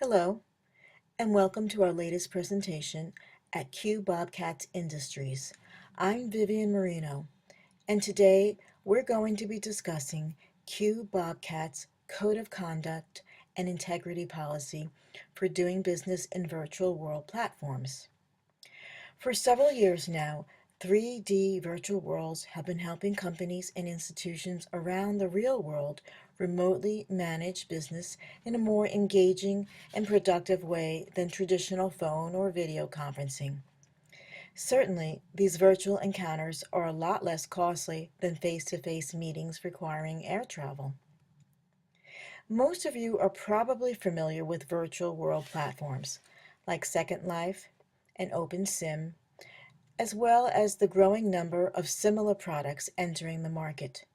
Hello, and welcome to our latest presentation at Q Bobcats Industries. I'm Vivian Marino, and today we're going to be discussing Q Bobcats Code of Conduct and Integrity Policy for doing business in virtual world platforms. For several years now, 3D virtual worlds have been helping companies and institutions around the real world remotely manage business in a more engaging and productive way than traditional phone or video conferencing. Certainly, these virtual encounters are a lot less costly than face-to-face meetings requiring air travel. Most of you are probably familiar with virtual world platforms like Second Life and OpenSim, as well as the growing number of similar products entering the market.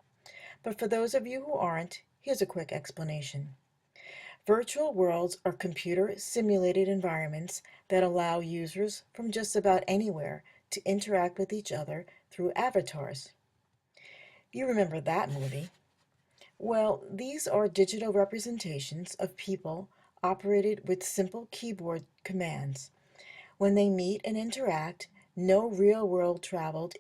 But for those of you who aren't, here's a quick explanation. Virtual worlds are computer-simulated environments that allow users from just about anywhere to interact with each other through avatars. You remember that movie. Well, these are digital representations of people operated with simple keyboard commands. When they meet and interact, no real-world travel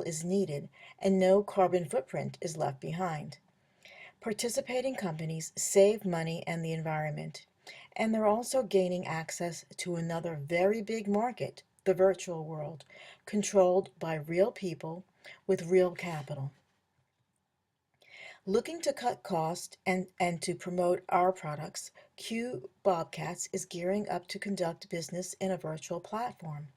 is needed and no carbon footprint is left behind. Participating companies save money and the environment, and they're also gaining access to another very big market, the virtual world, controlled by real people with real capital. Looking to cut costs and to promote our products, Q Bobcats is gearing up to conduct business in a virtual platform.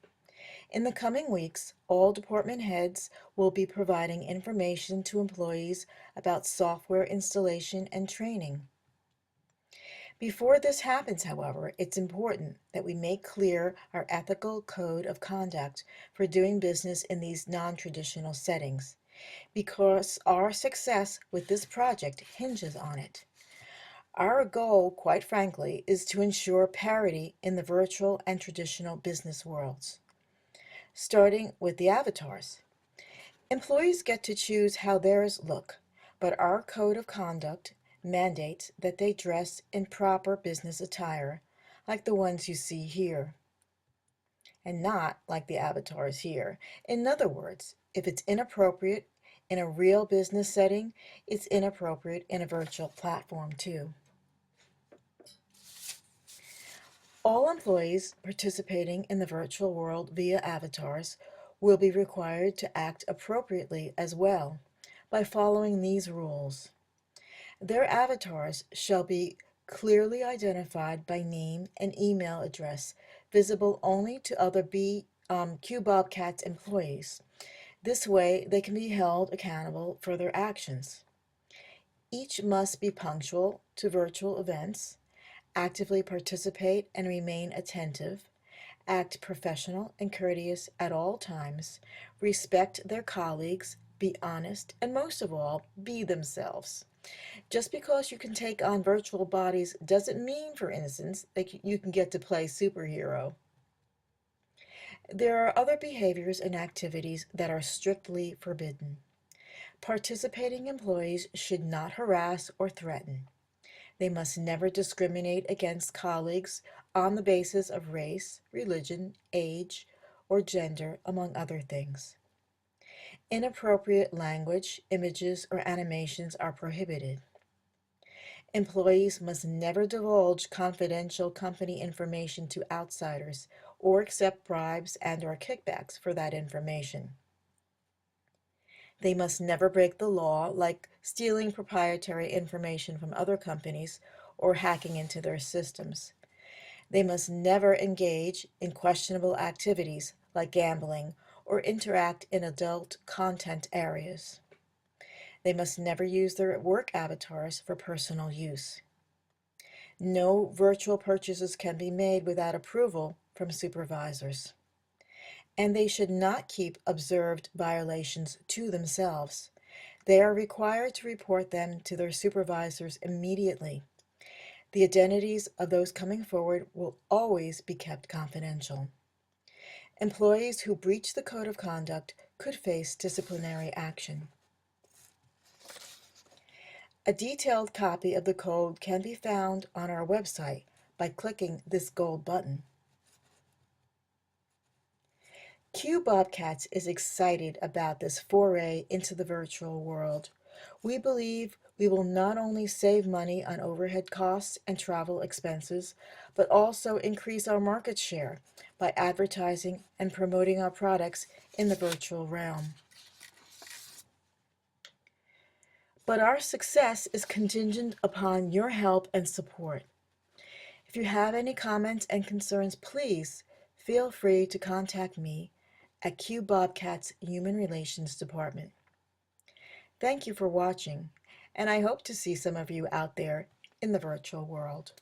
In the coming weeks, all department heads will be providing information to employees about software installation and training. Before this happens, however, it's important that we make clear our ethical code of conduct for doing business in these non-traditional settings, because our success with this project hinges on it. Our goal, quite frankly, is to ensure parity in the virtual and traditional business worlds. Starting with the avatars. Employees get to choose how theirs look, but our code of conduct mandates that they dress in proper business attire, like the ones you see here, and not like the avatars here. In other words, if it's inappropriate in a real business setting, it's inappropriate in a virtual platform too. All employees participating in the virtual world via avatars will be required to act appropriately as well by following these rules. Their avatars shall be clearly identified by name and email address, visible only to other Q Bobcats employees. This way, they can be held accountable for their actions. Each must be punctual to virtual events, actively participate and remain attentive, act professional and courteous at all times, respect their colleagues, be honest, and most of all, be themselves. Just because you can take on virtual bodies doesn't mean, for instance, that you can get to play superhero. There are other behaviors and activities that are strictly forbidden. Participating employees should not harass or threaten. They must never discriminate against colleagues on the basis of race, religion, age, or gender, among other things. Inappropriate language, images, or animations are prohibited. Employees must never divulge confidential company information to outsiders or accept bribes and/or kickbacks for that information. They must never break the law, like stealing proprietary information from other companies or hacking into their systems. They must never engage in questionable activities like gambling or interact in adult content areas. They must never use their work avatars for personal use. No virtual purchases can be made without approval from supervisors. And they should not keep observed violations to themselves. They are required to report them to their supervisors immediately. The identities of those coming forward will always be kept confidential. Employees who breach the code of conduct could face disciplinary action. A detailed copy of the code can be found on our website, by clicking this gold button. Q Bobcats is excited about this foray into the virtual world. We believe we will not only save money on overhead costs and travel expenses, but also increase our market share by advertising and promoting our products in the virtual realm. But our success is contingent upon your help and support. If you have any comments and concerns, please feel free to contact me at Q Bobcat's Human Relations Department. Thank you for watching, and I hope to see some of you out there in the virtual world.